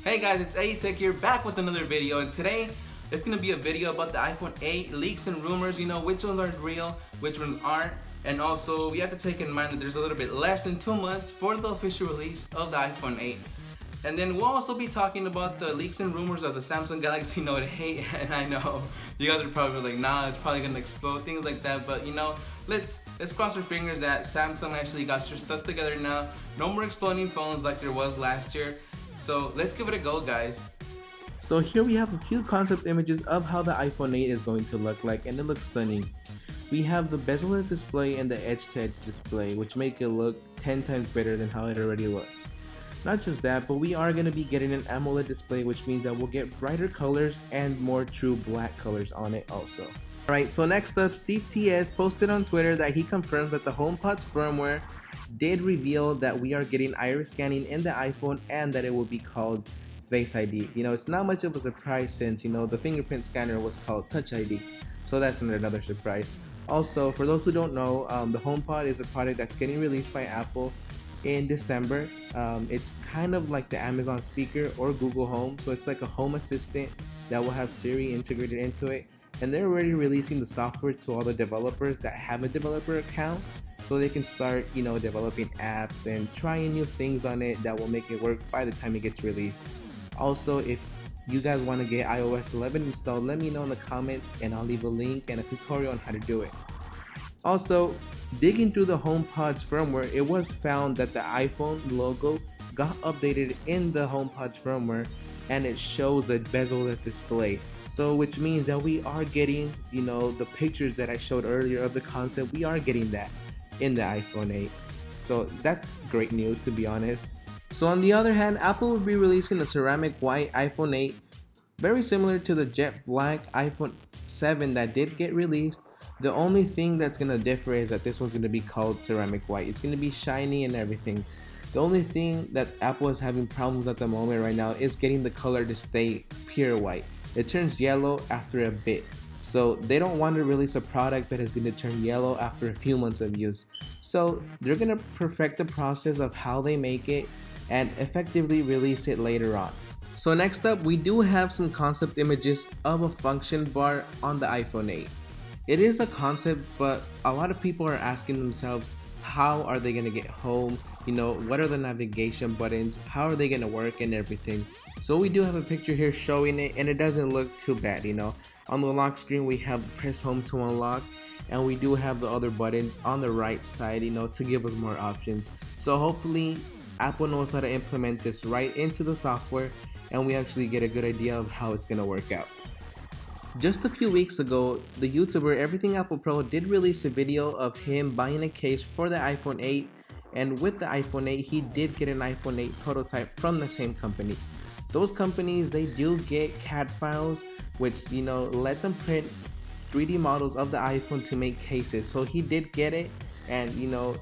Hey guys, it's A-Tech here, back with another video, and today it's gonna be a video about the iPhone 8 leaks and rumors, which ones are real, which ones aren't, and also we have to take in mind that there's a little bit less than 2 months for the official release of the iPhone 8. And then we'll also be talking about the leaks and rumors of the Samsung Galaxy Note 8, and I know you guys are probably like, nah, it's probably gonna explode, things like that, but let's cross our fingers that Samsung actually got their stuff together now. No more exploding phones like there was last year. So let's give it a go, guys. So here we have a few concept images of how the iPhone 8 is going to look like, and it looks stunning. We have the bezel-less display and the edge-to-edge display, which make it look 10 times better than how it already looks. Not just that, but we are going to be getting an AMOLED display, which means that we'll get brighter colors and more true black colors on it also. Alright, so next up, Steve TS posted on Twitter that he confirms that the HomePod's firmware did reveal that we are getting iris scanning in the iPhone and that it will be called Face ID. It's not much of a surprise since, the fingerprint scanner was called Touch ID. So that's another surprise. Also, for those who don't know, the HomePod is a product that's getting released by Apple in December. It's kind of like the Amazon speaker or Google Home. So it's like a home assistant that will have Siri integrated into it. And they're already releasing the software to all the developers that have a developer account, so they can start, developing apps and trying new things on it that will make it work by the time it gets released. Also, if you guys want to get iOS 11 installed, let me know in the comments and I'll leave a link and a tutorial on how to do it. Also, digging through the HomePod's firmware, it was found that the iPhone logo got updated in the HomePod's firmware, and it shows a bezel-less display. So which means that we are getting, the pictures that I showed earlier of the concept, we are getting that in the iPhone 8. So that's great news, to be honest. So on the other hand, Apple will be releasing a ceramic white iPhone 8, very similar to the jet black iPhone 7 that did get released. The only thing that's gonna differ is that this one's gonna be called ceramic white. It's gonna be shiny and everything. The only thing that Apple is having problems at the moment right now is getting the color to stay pure white. It turns yellow after a bit. So they don't want to release a product that is going to turn yellow after a few months of use. So they're going to perfect the process of how they make it and effectively release it later on. So next up, we do have some concept images of a function bar on the iPhone 8. It is a concept, but a lot of people are asking themselves, how are they going to get home? What are the navigation buttons? How are they going to work and everything? So we do have a picture here showing it, and it doesn't look too bad, On the lock screen, we have press home to unlock, and we do have the other buttons on the right side, to give us more options. So hopefully Apple knows how to implement this right into the software, and we actually get a good idea of how it's going to work out. Just a few weeks ago, the YouTuber Everything Apple Pro did release a video of him buying a case for the iPhone 8, and with the iPhone 8, he did get an iPhone 8 prototype from the same company. Those companies, they do get CAD files, which, let them print 3D models of the iPhone to make cases. So he did get it, and,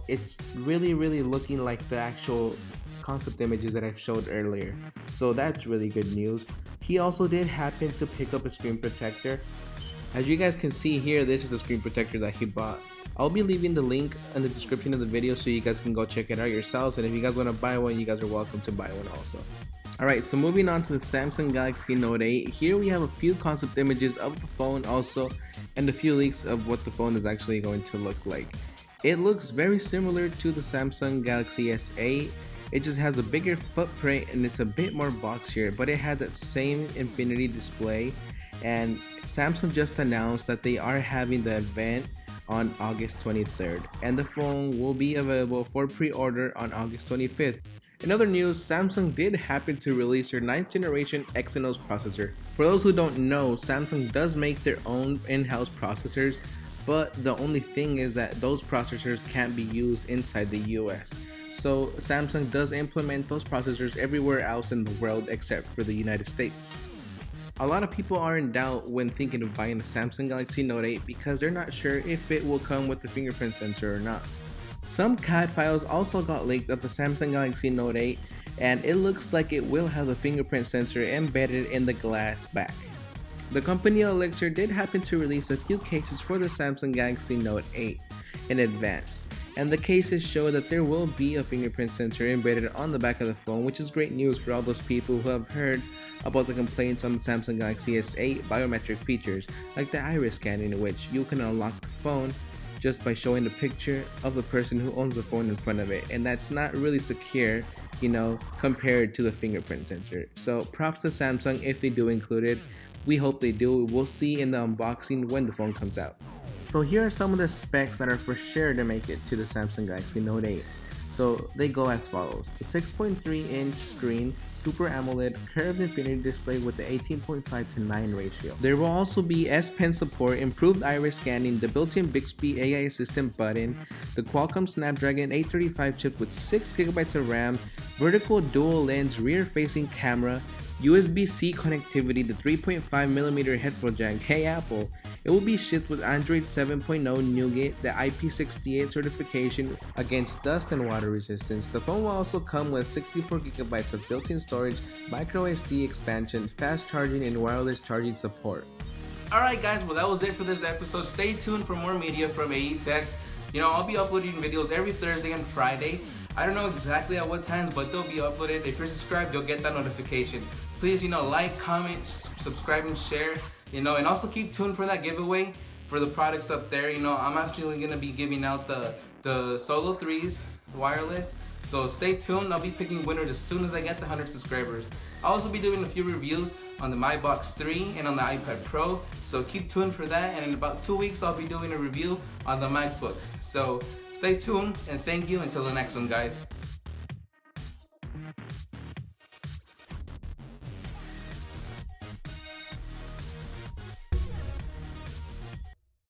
it's really looking like the actual concept images that I've showed earlier. So that's really good news. He also did happen to pick up a screen protector. As you guys can see here, this is the screen protector that he bought. I'll be leaving the link in the description of the video so you guys can go check it out yourselves, and if you guys want to buy one, you guys are welcome to buy one also. Alright, so moving on to the Samsung Galaxy Note 8, here we have a few concept images of the phone also, and a few leaks of what the phone is actually going to look like. It looks very similar to the Samsung Galaxy S8, it just has a bigger footprint and it's a bit more boxier, but it had that same infinity display, and Samsung just announced that they are having the event on August 23rd, and the phone will be available for pre-order on August 25th. In other news, Samsung did happen to release their 9th generation Exynos processor. For those who don't know, Samsung does make their own in-house processors, but the only thing is that those processors can't be used inside the US. So Samsung does implement those processors everywhere else in the world except for the United States. A lot of people are in doubt when thinking of buying the Samsung Galaxy Note 8 because they're not sure if it will come with the fingerprint sensor or not. Some CAD files also got leaked of the Samsung Galaxy Note 8, and it looks like it will have the fingerprint sensor embedded in the glass back. The company Elixir did happen to release a few cases for the Samsung Galaxy Note 8 in advance, And the cases show that there will be a fingerprint sensor embedded on the back of the phone, which is great news for all those people who have heard about the complaints on the Samsung Galaxy S8 biometric features, like the iris scan, in which you can unlock the phone just by showing the picture of the person who owns the phone in front of it, and that's not really secure, compared to the fingerprint sensor. So props to Samsung if they do include it. We hope they do. We'll see in the unboxing when the phone comes out. So here are some of the specs that are for sure to make it to the Samsung Galaxy Note 8. So they go as follows: the 6.3-inch screen, Super AMOLED curved infinity display with the 18.5:9 ratio. There will also be S Pen support, improved iris scanning, the built-in Bixby AI Assistant button, the Qualcomm Snapdragon 835 chip with 6GB of RAM, vertical dual lens rear-facing camera, USB-C connectivity, the 3.5mm headphone jack. Hey Apple! It will be shipped with Android 7.0 Nougat, the IP68 certification against dust and water resistance. The phone will also come with 64GB of built-in storage, microSD expansion, fast charging, and wireless charging support. Alright guys, well that was it for this episode. Stay tuned for more media from AE Tech. I'll be uploading videos every Thursday and Friday. I don't know exactly at what times, but they'll be uploaded. If you're subscribed, you'll get that notification. Please, like, comment, subscribe, and share. And also keep tuned for that giveaway for the products up there. I'm actually gonna be giving out the Solo 3s wireless. So stay tuned. I'll be picking winners as soon as I get the 100 subscribers. I'll also be doing a few reviews on the MyBox 3 and on the iPad Pro. So keep tuned for that. And in about 2 weeks, I'll be doing a review on the MacBook. So stay tuned and thank you until the next one, guys.